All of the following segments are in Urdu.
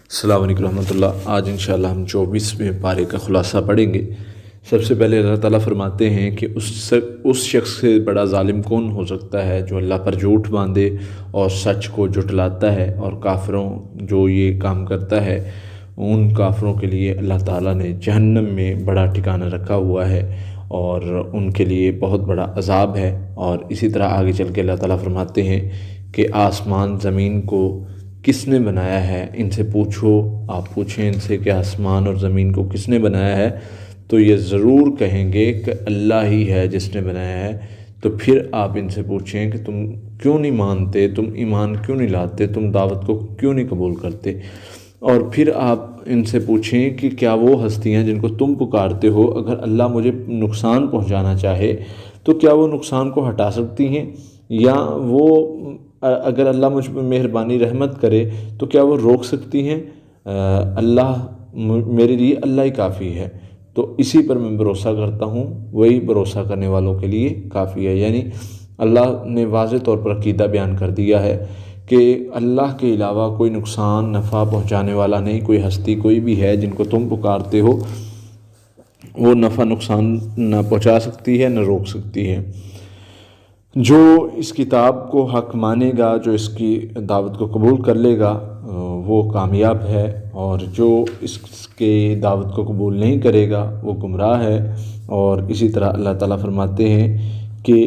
السلام علیکم رحمۃ اللہ۔ آج انشاءاللہ ہم 24ویں پارے کا خلاصہ پڑھیں گے۔ سب سے پہلے اللہ تعالیٰ فرماتے ہیں کہ اس شخص سے بڑا ظالم کون ہو سکتا ہے جو اللہ پر جھوٹ باندھے اور سچ کو جھٹلاتا ہے، اور کافروں جو یہ کام کرتا ہے ان کافروں کے لیے اللہ تعالیٰ نے جہنم میں بڑا ٹھکانہ رکھا ہوا ہے اور ان کے لیے بہت بڑا عذاب ہے۔ اور اسی طرح آگے چل کے اللہ تعالیٰ فرماتے ہیں کہ آسمان زمین کو کس نے بنایا ہے، ان سے پوچھو، آپ پوچھیں ان سے کہ آسمان اور زمین کو کس نے بنایا ہے، تو یہ ضرور کہیں گے کہ اللہ ہی ہے جس نے بنایا ہے۔ تو پھر آپ ان سے پوچھیں کہ تم کیوں نہیں مانتے، تم ایمان کیوں نہیں لاتے، تم دعوت کو کیوں نہیں قبول کرتے۔ اور پھر آپ ان سے پوچھیں کہ کیا وہ ہستیاں جن کو تم پکارتے ہو، اگر اللہ مجھے نقصان پہنچانا چاہے تو کیا وہ نقصان کو ہٹا سکتی ہیں، یا وہ اگر اللہ مجھ پہ مہربانی رحمت کرے تو کیا وہ روک سکتی ہیں؟ اللہ میرے لیے اللہ ہی کافی ہے، تو اسی پر میں بھروسہ کرتا ہوں، وہی بھروسہ کرنے والوں کے لیے کافی ہے۔ یعنی اللہ نے واضح طور پر عقیدہ بیان کر دیا ہے کہ اللہ کے علاوہ کوئی نقصان نفع پہنچانے والا نہیں، کوئی ہستی کوئی بھی ہے جن کو تم پکارتے ہو وہ نفع نقصان نہ پہنچا سکتی ہے نہ روک سکتی ہے۔ جو اس کتاب کو حق مانے گا، جو اس کی دعوت کو قبول کر لے گا وہ کامیاب ہے، اور جو اس کے دعوت کو قبول نہیں کرے گا وہ گمراہ ہے۔ اور اسی طرح اللہ تعالیٰ فرماتے ہیں کہ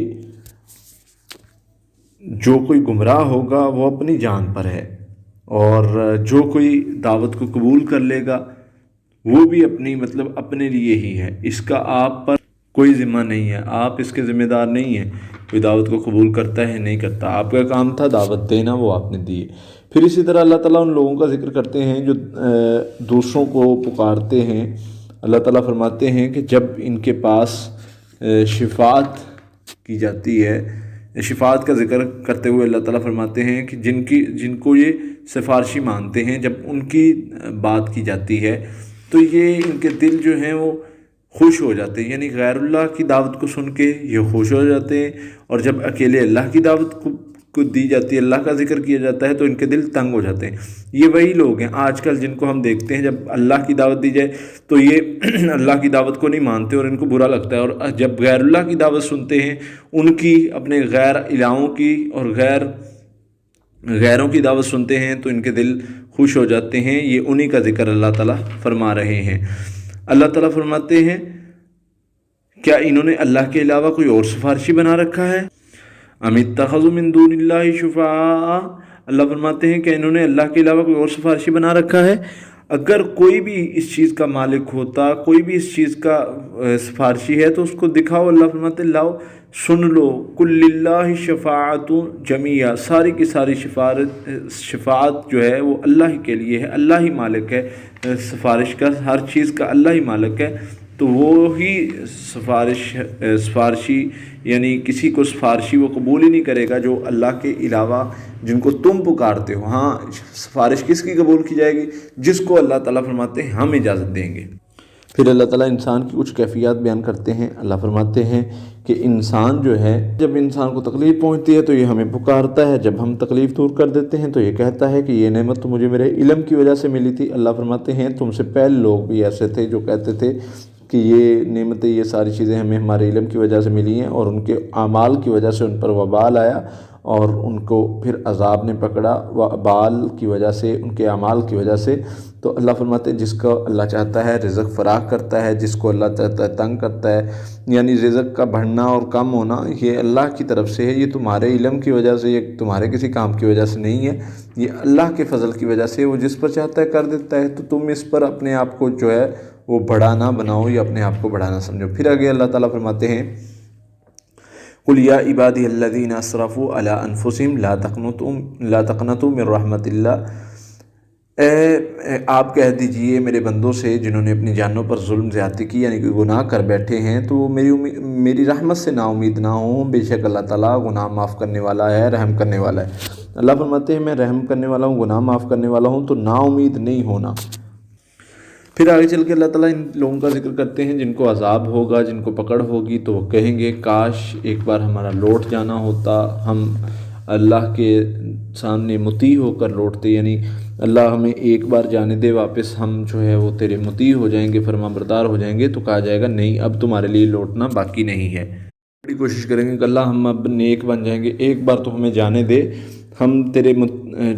جو کوئی گمراہ ہوگا وہ اپنی جان پر ہے، اور جو کوئی دعوت کو قبول کر لے گا وہ بھی اپنے لیے ہی ہے، اس کا آپ پر کوئی ذمہ نہیں ہے، آپ اس کے ذمہ دار نہیں ہیں۔ کوئی دعوت کو قبول کرتا ہے نہیں کرتا، آپ کا کام تھا دعوت دینا، وہ آپ نے دی۔ پھر اسی طرح اللہ تعالیٰ ان لوگوں کا ذکر کرتے ہیں جو دوسروں کو پکارتے ہیں۔ اللہ تعالیٰ فرماتے ہیں کہ جب ان کے پاس شفاعت کی جاتی ہے، شفاعت کا ذکر کرتے ہوئے اللہ تعالیٰ فرماتے ہیں کہ جن کو یہ سفارشی مانتے ہیں، جب ان کی بات کی جاتی ہے تو یہ ان کے دل جو ہیں وہ خوش ہو جاتے ہیں، یعنی غیر اللہ کی دعوت کو سن کے یہ خوش ہو جاتے ہیں، اور جب اکیلے اللہ کی دعوت کو دی جاتی ہے، اللہ کا ذکر کیا جاتا ہے تو ان کے دل تنگ ہو جاتے ہیں۔ یہ وہی لوگ ہیں آج کل جن کو ہم دیکھتے ہیں، جب اللہ کی دعوت دی جائے تو یہ اللہ کی دعوت کو نہیں مانتے اور ان کو برا لگتا ہے، اور جب غیر اللہ کی دعوت سنتے ہیں، ان کی اپنے غیر الہوں کی اور غیروں کی دعوت سنتے ہیں تو ان کے دل خوش ہو جاتے ہیں۔ یہ انہی کا ذکر اللہ تعالیٰ فرما رہے ہیں۔ اللہ تعالیٰ فرماتے ہیں کیا انہوں نے اللہ کے علاوہ کوئی اور سفارشی بنا رکھا ہے؟ ام اتخذوا من دون اللہ شفعاء، اللہ فرماتے ہیں کہ انہوں نے اللہ کے علاوہ کوئی اور سفارشی بنا رکھا ہے۔ اگر کوئی بھی اس چیز کا مالک ہوتا، کوئی بھی اس چیز کا سفارشی ہے تو اس کو دکھاؤ۔ اللہ فرماتے لاؤ سن لو، کل للہ شفاعت جمیعا، ساری کی ساری شفاعت جو ہے وہ اللہ ہی کے لیے ہے، اللہ ہی مالک ہے سفارش کا، ہر چیز کا اللہ ہی مالک ہے، تو وہی سفارشی یعنی کسی کو سفارشی وہ قبول ہی نہیں کرے گا جو اللہ کے علاوہ جن کو تم پکارتے ہو۔ ہاں، سفارش کس کی قبول کی جائے گی؟ جس کو اللہ تعالیٰ فرماتے ہیں ہم اجازت دیں گے۔ پھر اللہ تعالیٰ انسان کی کچھ کیفیات بیان کرتے ہیں۔ اللہ فرماتے ہیں کہ انسان جو ہے، جب انسان کو تکلیف پہنچتی ہے تو یہ ہمیں پکارتا ہے، جب ہم تکلیف دور کر دیتے ہیں تو یہ کہتا ہے کہ یہ نعمت تو مجھے میرے علم کی وجہ سے ملی تھی۔ اللہ فرماتے ہیں تم سے پہلے لوگ بھی ایسے تھے جو کہتے تھے کہ یہ نعمتیں، یہ ساری چیزیں ہمیں ہمارے علم کی وجہ سے ملی ہیں، اور ان کے اعمال کی وجہ سے ان پر وبال آیا اور ان کو پھر عذاب نے پکڑا، وبال کی وجہ سے، ان کے اعمال کی وجہ سے۔ تو اللہ فرماتے ہیں جس کو اللہ چاہتا ہے رزق فراخ کرتا ہے، جس کو اللہ چاہتا ہے تنگ کرتا ہے، یعنی رزق کا بڑھنا اور کم ہونا یہ اللہ کی طرف سے ہے، یہ تمہارے علم کی وجہ سے، یہ تمہارے کسی کام کی وجہ سے نہیں ہے، یہ اللہ کے فضل کی وجہ سے، وہ جس پر چاہتا ہے کر دیتا ہے۔ تو تم اس پر اپنے آپ کو جو ہے وہ بڑھانا بناؤ یا اپنے آپ کو بڑھانا سمجھو۔ پھر آگے اللہ تعالیٰ فرماتے ہیں قُلْ يَا عِبَادِيَ الَّذِينَ أَسْرَفُوا عَلَىٰ أَنفُسِهِمْ لَا تَقْنَطُوا مِن رَحْمَتِ اللہ، آپ کہہ دیجئے میرے بندوں سے جنہوں نے اپنی جانوں پر ظلم زیادتی کی، یعنی کہ گناہ کر بیٹھے ہیں، تو وہ میری رحمت سے نا امید نہ ہوں، بے شک اللہ تعالیٰ گناہ معاف کرنے والا ہے، رحم کرنے والا ہے۔ اللہ فرماتے ہیں میں رحم کرنے والا ہوں، گناہ معاف کرنے والا ہوں، تو نا امید نہیں ہونا۔ پھر آگے چل کے اللہ تعالیٰ ان لوگوں کا ذکر کرتے ہیں جن کو عذاب ہوگا، جن کو پکڑ ہوگی، تو وہ کہیں گے کاش ایک بار ہمارا لوٹ جانا ہوتا، ہم اللہ کے سامنے مطیع ہو کر لوٹتے، یعنی اللہ ہمیں ایک بار جانے دے واپس، ہم جو ہے وہ تیرے مطیع ہو جائیں گے، فرما بردار ہو جائیں گے، تو کہا جائے گا نہیں، اب تمہارے لیے لوٹنا باقی نہیں ہے۔ بڑی کوشش کریں گے کہ اللہ ہم اب نیک بن جائیں گے، ایک بار تو ہمیں جانے دے، ہم تیرے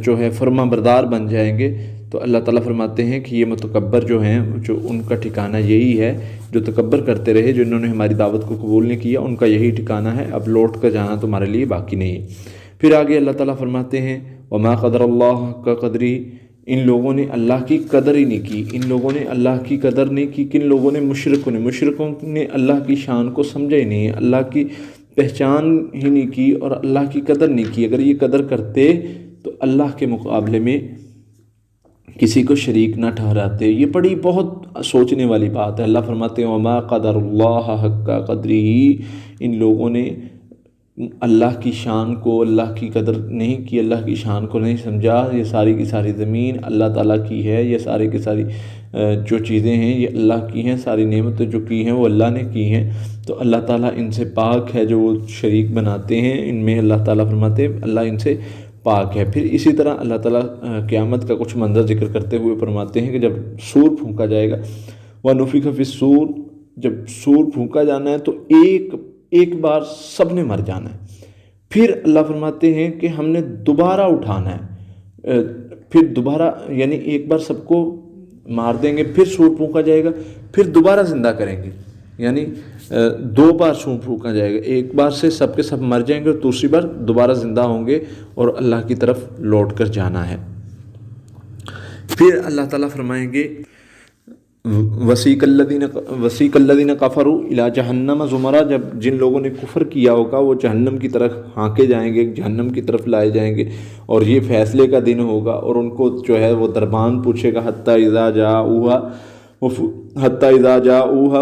جو ہے فرما بردار بن جائیں گے۔ تو اللہ تعالیٰ فرماتے ہیں کہ یہ متکبر جو ہیں، جو ان کا ٹھکانہ یہی ہے، جو تکبر کرتے رہے، جنہوں نے ہماری دعوت کو قبول نہیں کیا، ان کا یہی ٹھکانہ ہے، اب لوٹ کر جانا تمہارے لیے باقی نہیں ہے۔ پھر آگے اللہ تعالیٰ فرماتے ہیں وما قدر اللہ کا قدری، ان لوگوں نے اللہ کی قدر ہی نہیں کی، ان لوگوں نے اللہ کی قدر نہیں کی، کن لوگوں نے؟ مشرکوں نے اللہ کی شان کو سمجھا ہی نہیں ہے، اللہ کی پہچان ہی نہیں کی اور اللہ کی قدر نہیں کی۔ اگر یہ قدر کرتے تو اللہ کے مقابلے میں کسی کو شریک نہ ٹھہراتے۔ یہ بڑی بہت سوچنے والی بات ہے۔ اللہ فرماتے ہیں وما قدر اللہ حق قدری، ان لوگوں نے اللہ کی شان کو، اللہ کی قدر نہیں کی، اللہ کی شان کو نہیں سمجھا۔ یہ ساری کی ساری زمین اللہ تعالیٰ کی ہے، یہ ساری کی ساری جو چیزیں ہیں یہ اللہ کی ہیں، ساری نعمتیں جو کی ہیں وہ اللہ نے کی ہیں، تو اللہ تعالیٰ ان سے پاک ہے۔ جو وہ شریک بناتے ہیں ان میں، اللہ تعالیٰ فرماتے ہیں اللہ ان سے پاک ہے۔ پھر اسی طرح اللہ تعالیٰ قیامت کا کچھ منظر ذکر کرتے ہوئے فرماتے ہیں کہ جب سور پھونکا جائے گا، وَنُفِخَ فِي الصُّورِ، جب سور پھونکا جانا ہے تو ایک بار سب نے مر جانا ہے۔ پھر اللہ فرماتے ہیں کہ ہم نے دوبارہ اٹھانا ہے، پھر دوبارہ یعنی ایک بار سب کو مار دیں گے، پھر سور پھونکا جائے گا، پھر دوبارہ زندہ کریں گے، یعنی دو بار سور پھونکا جائے گا، ایک بار سے سب کے سب مر جائیں گے اور دوسری بار دوبارہ زندہ ہوں گے اور اللہ کی طرف لوٹ کر جانا ہے۔ پھر اللہ تعالیٰ فرمائیں گے وسیق الذین کفروا الی جہنم زمرا، جب جن لوگوں نے کفر کیا ہوگا وہ جہنم کی طرف ہانکے جائیں گے، جہنم کی طرف لائے جائیں گے، اور یہ فیصلے کا دن ہوگا اور ان کو جو ہے وہ دربان پوچھے گا حتی اذا جاؤہا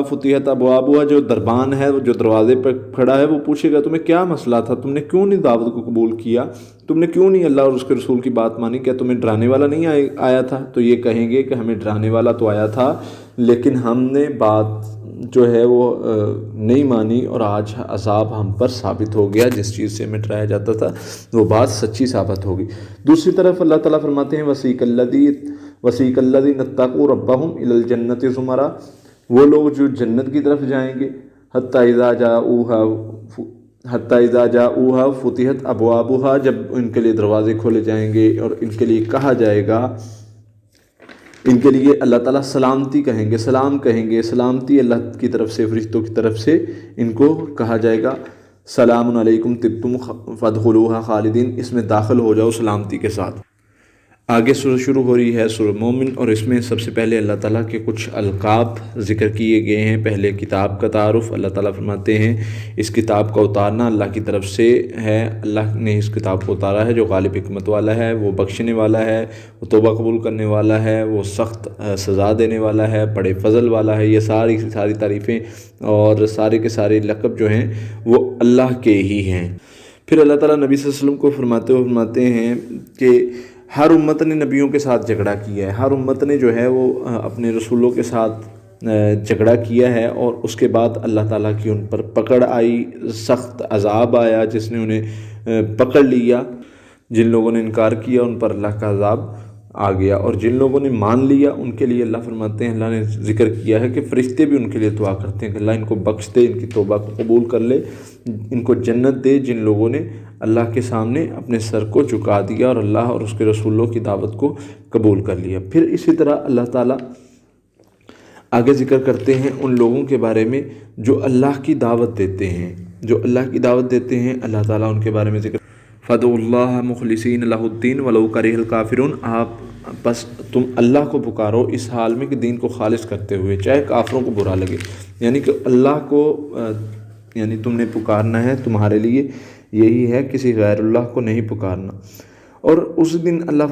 فتحت ابوابہا، جو دربان ہے، جو دروازے پر کھڑا ہے، وہ پوچھے گا تمہیں کیا مسئلہ تھا، تم نے کیوں نہیں دعوت کو قبول کیا، تم نے کیوں نہیں اللہ اور اس کے رسول کی بات مانی، کیا تمہیں ڈرانے والا نہیں آیا تھا؟ تو یہ کہیں گے کہ ہمیں ڈرانے والا تو آیا تھا لیکن ہم نے بات جو ہے وہ نہیں مانی اور آج عذاب ہم پر ثابت ہو گیا، جس چیز سے ہمیں ڈرایا جاتا تھا وہ بات سچی ثابت ہوگی۔ دوسری طرف اللہ تعالیٰ فرماتے ہیں وسیق الذین اتقوا ربہم الی الجنۃ زمرا، وہ لوگ جو جنت کی طرف جائیں گے، حتی اذا جاؤہا فتحت ابوابہا، جب ان کے لیے دروازے کھولے جائیں گے اور ان کے لیے کہا جائے گا، ان کے لیے اللہ تعالیٰ سلامتی کہیں گے، سلام کہیں گے، سلامتی اللہ کی طرف سے، فرشتوں کی طرف سے ان کو کہا جائے گا سلام علیکم طبتم فادخلوها خالدین، اس میں داخل ہو جاؤ سلامتی کے ساتھ۔ آگے سورہ شروع ہو رہی ہے سورہ مومن، اور اس میں سب سے پہلے اللہ تعالیٰ کے کچھ القاب ذکر کیے گئے ہیں۔ پہلے کتاب کا تعارف، اللہ تعالیٰ فرماتے ہیں اس کتاب کا اتارنا اللہ کی طرف سے ہے، اللہ نے اس کتاب کو اتارا ہے جو غالب حکمت والا ہے، وہ بخشنے والا ہے، وہ توبہ قبول کرنے والا ہے، وہ سخت سزا دینے والا ہے، بڑے فضل والا ہے۔ یہ ساری تعریفیں اور سارے کے سارے لقب جو ہیں وہ اللہ کے ہی ہیں۔ پھر اللہ تعالیٰ نبی صلی اللہ علیہ وسلم کو فرماتے ہیں کہ ہر امت نے نبیوں کے ساتھ جھگڑا کیا ہے، ہر امت نے جو ہے وہ اپنے رسولوں کے ساتھ جھگڑا کیا ہے، اور اس کے بعد اللہ تعالیٰ کی ان پر پکڑ آئی، سخت عذاب آیا جس نے انہیں پکڑ لیا۔ جن لوگوں نے انکار کیا ان پر اللہ کا عذاب آ گیا، اور جن لوگوں نے مان لیا ان کے لیے اللہ فرماتے ہیں، اللہ نے ذکر کیا ہے کہ فرشتے بھی ان کے لیے دعا کرتے ہیں کہ اللہ ان کو بخش دے، ان کی توبہ کو قبول کر لے، ان کو جنت دے، جن لوگوں نے اللہ کے سامنے اپنے سر کو جھکا دیا اور اللہ اور اس کے رسولوں کی دعوت کو قبول کر لیا۔ پھر اسی طرح اللہ تعالیٰ آگے ذکر کرتے ہیں ان لوگوں کے بارے میں جو اللہ کی دعوت دیتے ہیں، جو اللہ کی دعوت دیتے ہیں، اللہ تعالیٰ ان کے بارے میں ذکر فَادْعُوا اللَّهَ مُخْلِصِينَ لَهُ الدِّينَ وَلَوْ كَرِهَ الْكَافِرُونَ، آپ بس تم اللہ کو پکارو اس حال میں کہ دین کو خالص کرتے ہوئے، چاہے کافروں کو برا لگے، یعنی کہ اللہ کو یعنی تم نے پکارنا ہے، تمہارے لیے یہی ہے، کسی غیر اللہ کو نہیں پکارنا۔ اور اس دن اللہ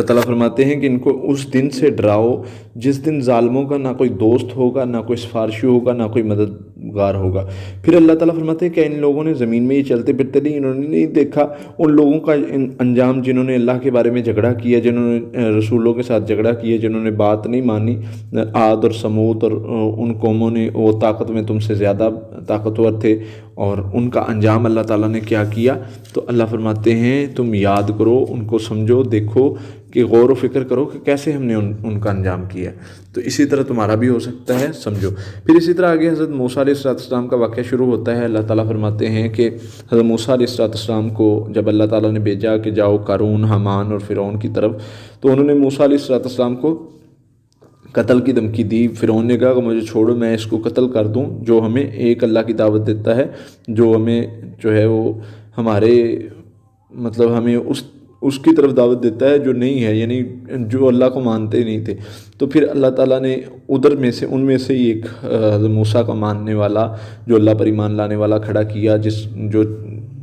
تعالیٰ فرماتے ہیں کہ ان کو اس دن سے ڈراؤ جس دن ظالموں کا نہ کوئی دوست ہوگا، نہ کوئی سفارشی ہوگا، نہ کوئی مددگار ہوگا۔ پھر اللہ تعالیٰ فرماتے ہیں کہ ان لوگوں نے زمین میں یہ چلتے پھرتے نہیں، انہوں نے نہیں دیکھا ان لوگوں کا انجام جنہوں نے اللہ کے بارے میں جھگڑا کیا، جنہوں نے رسولوں کے ساتھ جھگڑا کیا، جنہوں نے بات نہیں مانی، عاد اور سمود اور ان قوموں نے، وہ طاقت میں تم سے زیادہ طاقتور تھے اور ان کا انجام اللہ تعالیٰ نے کیا کیا؟ تو اللہ فرماتے ہیں تم یاد کرو، ان کو سمجھو، دیکھو کہ غور و فکر کرو کہ کیسے ہم نے ان کا انجام کیا، تو اسی طرح تمہارا بھی ہو سکتا ہے، سمجھو۔ پھر اسی طرح آگے حضرت موسیٰ علیہ السلام کا واقعہ شروع ہوتا ہے۔ اللہ تعالیٰ فرماتے ہیں کہ حضرت موسیٰ علیہ السلام کو جب اللہ تعالیٰ نے بھیجا کہ جاؤ قارون، حامان اور فرعون کی طرف، تو انہوں نے موسیٰ علیہ السلام کو قتل کی دھمکی دی۔ فرعون نے کہا کہ مجھے چھوڑو، میں اس کو قتل کر دوں، جو ہمیں ایک اللہ کی دعوت دیتا ہے، جو ہمیں جو ہے وہ ہمارے مطلب ہمیں اس کی طرف دعوت دیتا ہے جو نہیں ہے، یعنی جو اللہ کو مانتے نہیں تھے۔ تو پھر اللہ تعالیٰ نے ان میں سے ایک حضرت موسیٰ کا ماننے والا، جو اللہ پر ایمان لانے والا کھڑا کیا، جو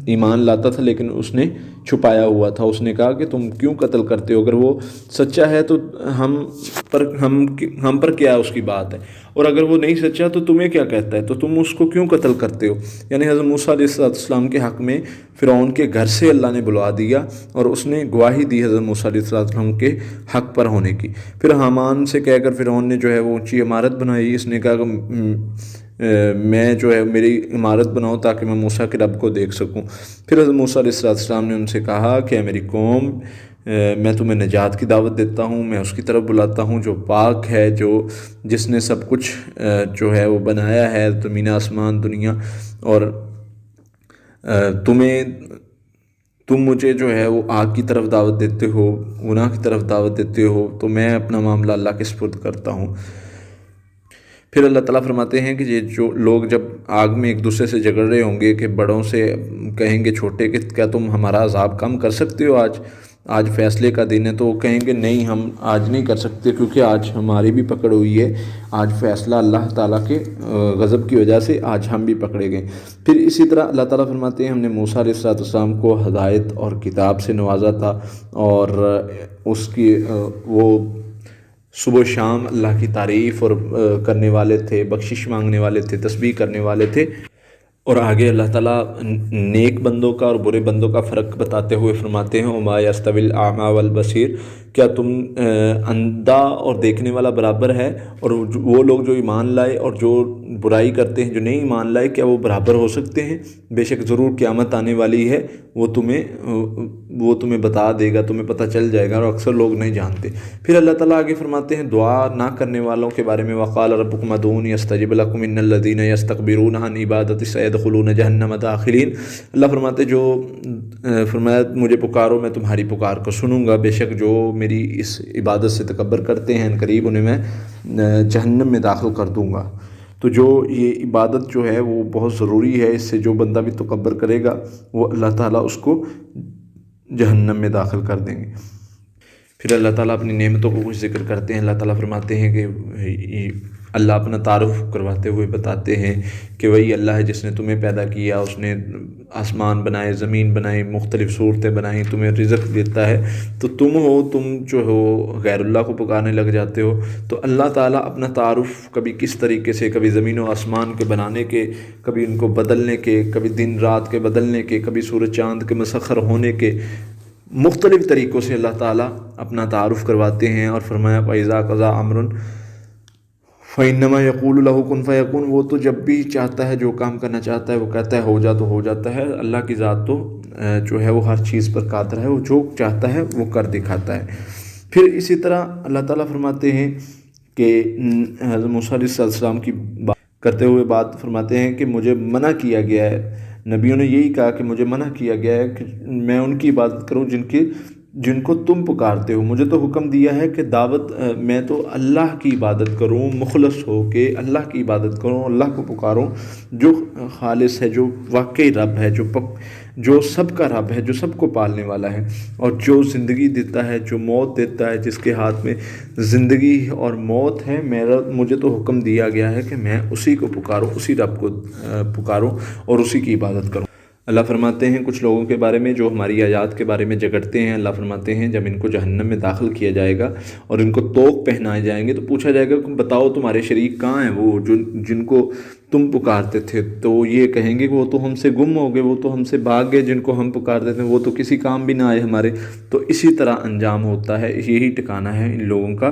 ایمان لاتا تھا لیکن اس نے چھپایا ہوا تھا۔ اس نے کہا کہ تم کیوں قتل کرتے ہو؟ اگر وہ سچا ہے تو ہم پر کیا اس کی بات ہے، اور اگر وہ نہیں سچا تو تمہیں کیا کہتا ہے، تو تم اس کو کیوں قتل کرتے ہو؟ یعنی حضرت موسیٰ علیہ السلام کے حق میں فرعون کے گھر سے اللہ نے بلوا دیا اور اس نے گواہی دی حضرت موسیٰ علیہ السلام کے حق پر ہونے کی۔ پھر حامان سے کہہ کر فرعون نے جو ہے وہ اونچی عمارت بنائی۔ اس نے کہا کہ میں جو ہے میری عمارت بناؤ تاکہ میں موسیٰ کے رب کو دیکھ سکوں۔ پھر حضرت موسیٰ علیہ السلام نے ان سے کہا کہ اے میری قوم، میں تمہیں نجات کی دعوت دیتا ہوں، میں اس کی طرف بلاتا ہوں جو پاک ہے، جس نے سب کچھ جو ہے وہ بنایا ہے، زمین آسمان دنیا، اور تم مجھے جو ہے وہ آگ کی طرف دعوت دیتے ہو، گناہ کی طرف دعوت دیتے ہو، تو میں اپنا معاملہ اللہ کے سپرد کرتا ہوں۔ پھر اللہ تعالیٰ فرماتے ہیں کہ یہ جو لوگ جب آگ میں ایک دوسرے سے جھگڑ رہے ہوں گے کہ بڑوں سے کہیں گے چھوٹے کہ کیا تم ہمارا عذاب کم کر سکتے ہو، آج فیصلے کا دن ہے، تو وہ کہیں گے نہیں، ہم آج نہیں کر سکتے کیونکہ آج ہماری بھی پکڑ ہوئی ہے، آج فیصلہ اللہ تعالیٰ کے غضب کی وجہ سے آج ہم بھی پکڑے گئے۔ پھر اسی طرح اللہ تعالیٰ فرماتے ہیں ہم نے موسیٰ علیہ السلام کو ہدایت اور کتاب سے نوازا تھا، اور اس کی وہ صبح و شام اللہ کی تعریف اور کرنے والے تھے، بخشش مانگنے والے تھے، تسبیح کرنے والے تھے۔ اور آگے اللہ تعالیٰ نیک بندوں کا اور برے بندوں کا فرق بتاتے ہوئے فرماتے ہیں وما یستوی الاعمی والبصیر، کیا تم اندھا اور دیکھنے والا برابر ہے؟ اور وہ لوگ جو ایمان لائے اور جو برائی کرتے ہیں، جو نہیں ایمان لائے، کیا وہ برابر ہو سکتے ہیں؟ بے شک ضرور قیامت آنے والی ہے، وہ تمہیں بتا دے گا، تمہیں پتہ چل جائے گا، اور اکثر لوگ نہیں جانتے۔ پھر اللہ تعالیٰ آگے فرماتے ہیں دعا نہ کرنے والوں کے بارے میں، وقال ربکم ادعونی استجب لکم ان الذین یستکبرون عن عبادتی سیدخلون جہنم داخلین۔ اللہ فرماتے فرمایا مجھے پکارو، میں تمہاری پکار کو سنوں گا، بے شک جو میری اس عبادت سے تکبر کرتے ہیں ان قریب انہیں میں جہنم میں داخل کر دوں گا۔ تو جو یہ عبادت جو ہے وہ بہت ضروری ہے، اس سے جو بندہ بھی تکبر کرے گا وہ اللہ تعالیٰ اس کو جہنم میں داخل کر دیں گے۔ پھر اللہ تعالیٰ اپنی نعمتوں کو کچھ ذکر کرتے ہیں۔ اللہ تعالیٰ فرماتے ہیں کہ اللہ اپنا تعارف کرواتے ہوئے بتاتے ہیں کہ وہی اللہ ہے جس نے تمہیں پیدا کیا، اس نے آسمان بنائے، زمین بنائی، مختلف صورتیں بنائیں، تمہیں رزق دیتا ہے، تو تم جو ہو غیر اللہ کو پکارنے لگ جاتے ہو۔ تو اللہ تعالیٰ اپنا تعارف کبھی کس طریقے سے، کبھی زمین و آسمان کے بنانے کے، کبھی ان کو بدلنے کے، کبھی دن رات کے بدلنے کے، کبھی سورج چاند کے مسخر ہونے کے، مختلف طریقوں سے اللہ تعالیٰ اپنا تعارف کرواتے ہیں۔ اور فرمایا فَإِذَا قَضَىٰ أَمْرٌ فَإِنَّمَا يَقُولُ لَهُ كُن فَيَكُونُ، وہ تو جب بھی چاہتا ہے، جو کام کرنا چاہتا ہے وہ کہتا ہے ہو جا تو ہو جاتا ہے۔ اللہ کی ذات تو جو ہے وہ ہر چیز پر قادر ہے، وہ جو چاہتا ہے وہ کر دکھاتا ہے۔ پھر اسی طرح اللہ تعالیٰ فرماتے ہیں کہ حضرت موسیٰ علیہ السلام کی بات کرتے ہوئے بات فرماتے ہیں کہ مجھے منع کیا گیا ہے، نبیوں نے یہی کہا کہ مجھے منع کیا گیا ہے کہ میں ان کی عبادت کروں جن کو تم پکارتے ہو۔ مجھے تو حکم دیا ہے کہ میں تو اللہ کی عبادت کروں، مخلص ہو کے اللہ کی عبادت کروں، اللہ کو پکاروں جو خالص ہے، جو واقعی رب ہے، جو سب کا رب ہے، جو سب کو پالنے والا ہے، اور جو زندگی دیتا ہے، جو موت دیتا ہے، جس کے ہاتھ میں زندگی اور موت ہے۔ مجھے تو حکم دیا گیا ہے کہ میں اسی کو پکاروں، اسی رب کو پکاروں اور اسی کی عبادت کروں۔ اللہ فرماتے ہیں کچھ لوگوں کے بارے میں جو ہماری آیات کے بارے میں جھگڑتے ہیں، اللہ فرماتے ہیں جب ان کو جہنم میں داخل کیا جائے گا اور ان کو طوق پہنائے جائیں گے تو پوچھا جائے گا کہ بتاؤ تمہارے شریک کہاں ہیں، وہ جن کو تم پکارتے تھے؟ تو یہ کہیں گے کہ وہ تو ہم سے گم ہو گئے، وہ تو ہم سے بھاگ گئے، جن کو ہم پکارتے تھے وہ تو کسی کام بھی نہ آئے ہمارے۔ تو اسی طرح انجام ہوتا ہے، یہی ٹھکانہ ہے ان لوگوں کا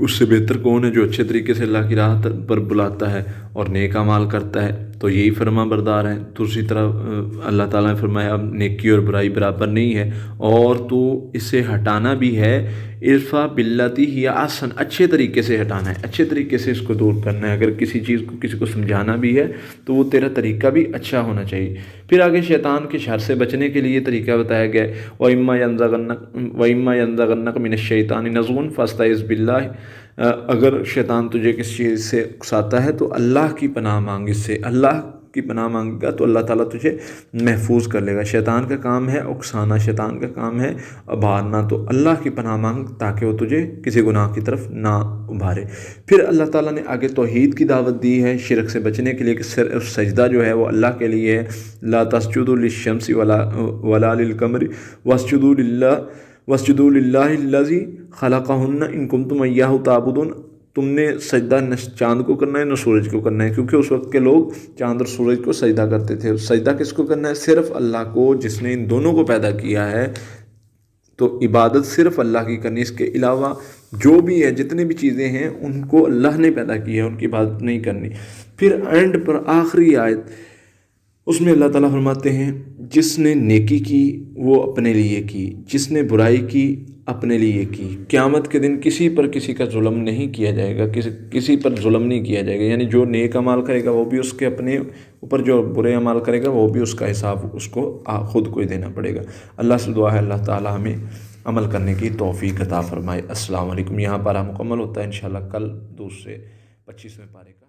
اس سے بہتر کون ہے جو اچھے طریقے سے اللہ کی راہ پر بلاتا ہے اور نیک اعمال کرتا ہے، تو یہی فرما بردار ہے۔ دوسری طرف اللہ تعالیٰ نے فرمایا اب نیکی اور برائی برابر نہیں ہے، اور تو اسے ہٹانا بھی ہے ارفع باللتی ہی احسن، اچھے طریقے سے ہٹانا ہے، اچھے طریقے سے اس کو دور کرنا ہے۔ اگر کسی چیز کو کسی کو سمجھانا بھی ہے تو وہ تیرا طریقہ بھی اچھا ہونا چاہیے۔ پھر آگے شیطان کے شر سے بچنے کے لیے طریقہ بتایا گیا ہے، وَإِمَّا يَنزَغَنَّكَ مِنَ الشَّيْطَانِ نَزْغٌ فَاسْتَعِذْ بِاللَّهِ، اگر شیطان تجھے کس چیز سے اکساتا ہے تو اللہ کی پناہ مانگ، اس سے اللہ کی پناہ مانگے گا تو اللہ تعالیٰ تجھے محفوظ کر لے گا۔ شیطان کا کام ہے اکسانا، شیطان کا کام ہے ابھارنا، تو اللہ کی پناہ مانگ تاکہ وہ تجھے کسی گناہ کی طرف نہ ابھارے۔ پھر اللہ تعالیٰ نے آگے توحید کی دعوت دی ہے شرک سے بچنے کے لیے کہ صرف سجدہ جو ہے وہ اللہ کے لیے ہے، لا تسجدوا للشمس ولا للقمر واسجدوا للہ الذی خلقہن ان کنتم ایاہ تعبدون، تم نے سجدہ نہ چاند کو کرنا ہے نہ سورج کو کرنا ہے، کیونکہ اس وقت کے لوگ چاند اور سورج کو سجدہ کرتے تھے۔ سجدہ کس کو کرنا ہے؟ صرف اللہ کو، جس نے ان دونوں کو پیدا کیا ہے، تو عبادت صرف اللہ کی کرنی، اس کے علاوہ جو بھی ہے جتنے بھی چیزیں ہیں ان کو اللہ نے پیدا کیا ہے، ان کی عبادت نہیں کرنی۔ پھر اینڈ پر آخری آیت، اس میں اللہ تعالیٰ فرماتے ہیں جس نے نیکی کی وہ اپنے لیے کی، جس نے برائی کی اپنے لیے کی۔ قیامت کے دن کسی پر کسی کا ظلم نہیں کیا جائے گا، کسی پر ظلم نہیں کیا جائے گا، یعنی جو نیک عمل کرے گا وہ بھی اس کے اپنے اوپر، جو برے عمل کرے گا وہ بھی اس کا حساب اس کو خود کو ہی دینا پڑے گا۔ اللہ سے دعا ہے اللہ تعالیٰ ہمیں عمل کرنے کی توفیق عطا فرمائے۔ السلام علیکم۔ یہاں پارہ مکمل ہوتا ہے انشاءاللہ کل دوسرے 25ویں پارے کا۔